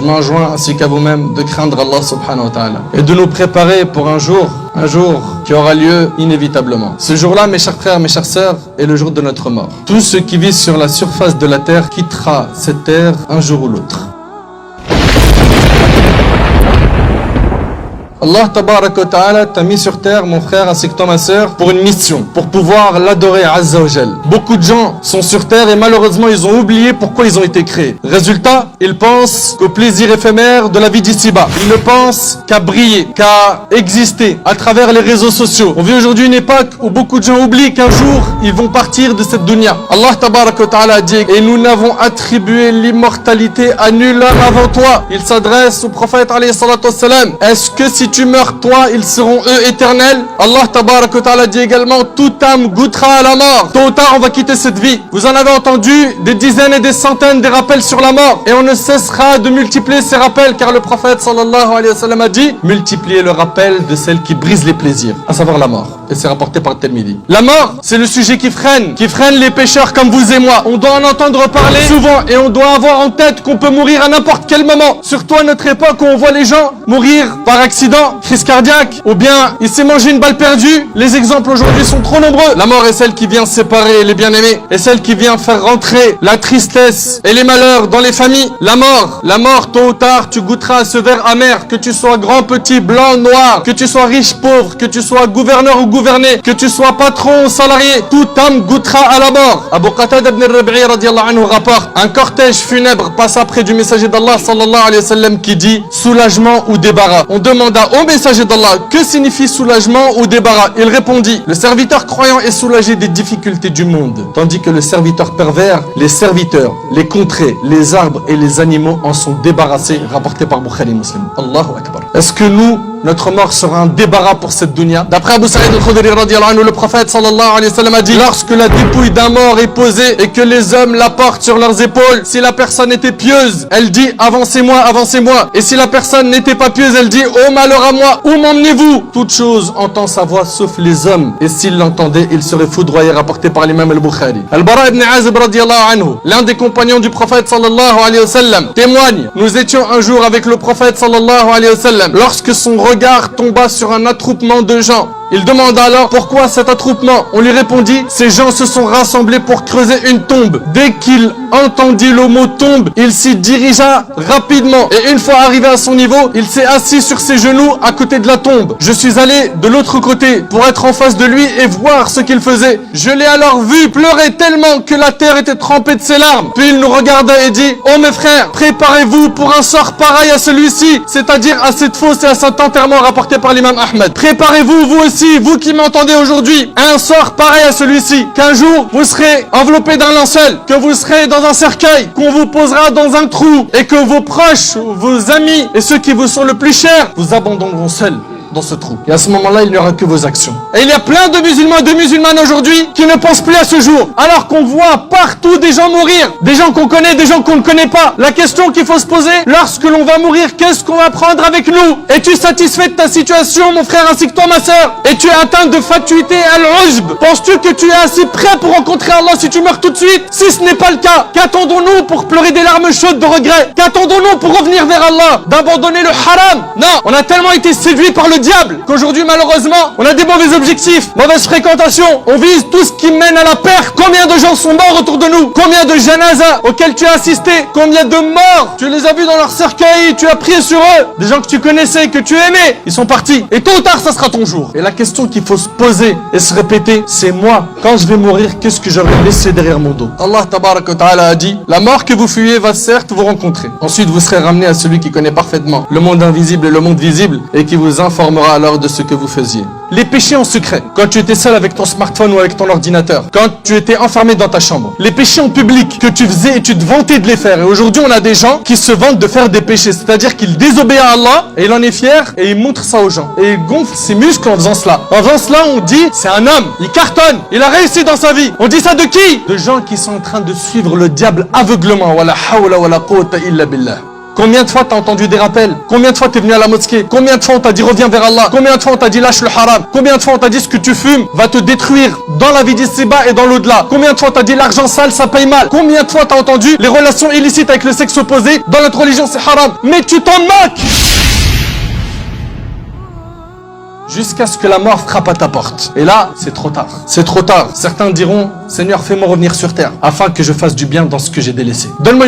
je m'enjoins ainsi qu'à vous-même de craindre Allah subhanahu wa ta'ala et de nous préparer pour un jour qui aura lieu inévitablement. Ce jour-là, mes chers frères, mes chères sœurs, est le jour de notre mort. Tout ce qui vit sur la surface de la terre quittera cette terre un jour ou l'autre. Allah tabaraka wa ta'ala t'a mis sur terre, mon frère ainsi que toi ma sœur, pour une mission, pour pouvoir l'adorer Azza wa Jal. Beaucoup de gens sont sur terre et malheureusement ils ont oublié pourquoi ils ont été créés. Résultat, ils pensent qu'au plaisir éphémère de la vie d'ici-bas. Ils ne pensent qu'à briller, qu'à exister à travers les réseaux sociaux. On vit aujourd'hui une époque où beaucoup de gens oublient qu'un jour ils vont partir de cette dunya. Allah tabaraka wa ta'ala a dit: et nous n'avons attribué l'immortalité à nul homme avant toi. Il s'adresse au prophète alayhi salatu wassalam: est-ce que si tu meurs toi, ils seront eux éternels? Allah tabaraka wa ta'ala dit également: toute âme goûtera à la mort. Tôt ou tard on va quitter cette vie. Vous en avez entendu des dizaines et des centaines des rappels sur la mort, et on ne cessera de multiplier ces rappels, car le prophète sallallahu alayhi wa sallam a dit: multipliez le rappel de celle qui brise les plaisirs, à savoir la mort. Et c'est rapporté par Tirmidhi. La mort, c'est le sujet qui freine les pécheurs comme vous et moi. On doit en entendre parler souvent et on doit avoir en tête qu'on peut mourir à n'importe quel moment. Surtout à notre époque où on voit les gens mourir par accident, crise cardiaque, ou bien il s'est mangé une balle perdue. Les exemples aujourd'hui sont trop nombreux. La mort est celle qui vient séparer les bien-aimés, et celle qui vient faire rentrer la tristesse et les malheurs dans les familles. La mort, tôt ou tard, tu goûteras à ce verre amer, que tu sois grand, petit, blanc, noir, que tu sois riche, pauvre, que tu sois gouverneur ou gouverné, que tu sois patron ou salarié, toute âme goûtera à la mort. Abu Qatada ibn al-Rabi'i radiyallahu anhu rapporte: un cortège funèbre passa près du messager d'Allah sallallahu alayhi wa sallam qui dit: soulagement ou débarras. On demanda au messager d'Allah: que signifie soulagement ou débarras? Il répondit: le serviteur croyant est soulagé des difficultés du monde, tandis que le serviteur pervers, les serviteurs, les contrées, les arbres et les animaux en sont débarrassés. Rapporté par Bukhari Muslim. Allahu Akbar. Est-ce que nous, notre mort sera un débarras pour cette dunya? D'après Abu Sa'id al-Khudri radiyallahu anhu, le prophète sallallahu alayhi wa sallam a dit: lorsque la dépouille d'un mort est posée et que les hommes la portent sur leurs épaules, si la personne était pieuse, elle dit: avancez-moi, avancez-moi. Et si la personne n'était pas pieuse, elle dit: oh malheur à moi, où m'emmenez-vous? Toute chose entend sa voix sauf les hommes, et s'ils l'entendaient, ils seraient foudroyés. Rapporté par l'imam al-Bukhari. Al-Bara ibn Azib radiyallahu anhu, l'un des compagnons du prophète sallallahu alayhi wa sallam, témoigne: nous étions un jour avec le prophète sallallahu alayhi wa sallam lorsque son regard tomba sur un attroupement de gens. Il demanda alors: pourquoi cet attroupement? On lui répondit: ces gens se sont rassemblés pour creuser une tombe. Dès qu'il entendit le mot tombe, il s'y dirigea rapidement, et une fois arrivé à son niveau, il s'est assis sur ses genoux à côté de la tombe. Je suis allé de l'autre côté pour être en face de lui et voir ce qu'il faisait. Je l'ai alors vu pleurer tellement que la terre était trempée de ses larmes. Puis il nous regarda et dit: oh mes frères, préparez-vous pour un sort pareil à celui-ci, c'est-à-dire à cette fosse et à cet enterrement. Rapporté par l'imam Ahmed. Préparez-vous, vous aussi, vous qui m'entendez aujourd'hui, un sort pareil à celui-ci, qu'un jour vous serez enveloppé d'un linceul, que vous serez dans un cercueil, qu'on vous posera dans un trou, et que vos proches, vos amis et ceux qui vous sont le plus chers vous abandonneront seuls dans ce trou. Et à ce moment-là, il n'y aura que vos actions. Et il y a plein de musulmans et de musulmanes aujourd'hui qui ne pensent plus à ce jour, alors qu'on voit partout des gens mourir, des gens qu'on connaît, des gens qu'on ne connaît pas. La question qu'il faut se poser, lorsque l'on va mourir, qu'est-ce qu'on va prendre avec nous? Es-tu satisfait de ta situation, mon frère, ainsi que toi, ma sœur? Es-tu atteint de fatuité al-ujb? Penses-tu que tu es assez prêt pour rencontrer Allah si tu meurs tout de suite? Si ce n'est pas le cas, qu'attendons-nous pour pleurer des larmes chaudes de regret? Qu'attendons-nous pour revenir vers Allah? D'abandonner le haram? Non, on a tellement été séduit par le diable qu'aujourd'hui, malheureusement, on a des mauvais objectifs, mauvaise fréquentation, on vise tout ce qui mène à la perte. Combien de gens sont morts autour de nous? Combien de janazas auxquels tu as assisté? Combien de morts tu les as vus dans leur cercueil, tu as prié sur eux? Des gens que tu connaissais, que tu aimais, ils sont partis. Et tôt ou tard, ça sera ton jour. Et la question qu'il faut se poser et se répéter, c'est: moi, quand je vais mourir, qu'est-ce que j'aurais laissé derrière mon dos? Allah tabaraka wa ta'ala a dit: la mort que vous fuyez va certes vous rencontrer. Ensuite, vous serez ramené à celui qui connaît parfaitement le monde invisible et le monde visible, et qui vous informera alors de ce que vous faisiez. Les péchés en secret, quand tu étais seul avec ton smartphone ou avec ton ordinateur, quand tu étais enfermé dans ta chambre. Les péchés en public que tu faisais et tu te vantais de les faire. Et aujourd'hui, on a des gens qui se vantent de faire des péchés, c'est-à-dire qu'ils désobéissent à Allah et il en est fier et il montre ça aux gens. Et il gonfle ses muscles en faisant cela. En faisant cela, on dit: c'est un homme, il cartonne, il a réussi dans sa vie. On dit ça de qui? De gens qui sont en train de suivre le diable aveuglement. Wala hawla wala quwwata illa billah. Combien de fois t'as entendu des rappels? Combien de fois t'es venu à la mosquée? Combien de fois on t'a dit reviens vers Allah? Combien de fois on t'a dit lâche le haram? Combien de fois on t'a dit ce que tu fumes va te détruire dans la vie d'ici-bas et dans l'au-delà? Combien de fois on t'a dit l'argent sale ça paye mal? Combien de fois t'as entendu les relations illicites avec le sexe opposé dans notre religion c'est haram? Mais tu t'en moques! Jusqu'à ce que la mort frappe à ta porte. Et là, c'est trop tard. C'est trop tard. Certains diront, Seigneur, fais-moi revenir sur terre, afin que je fasse du bien dans ce que j'ai délaissé. Donne-moi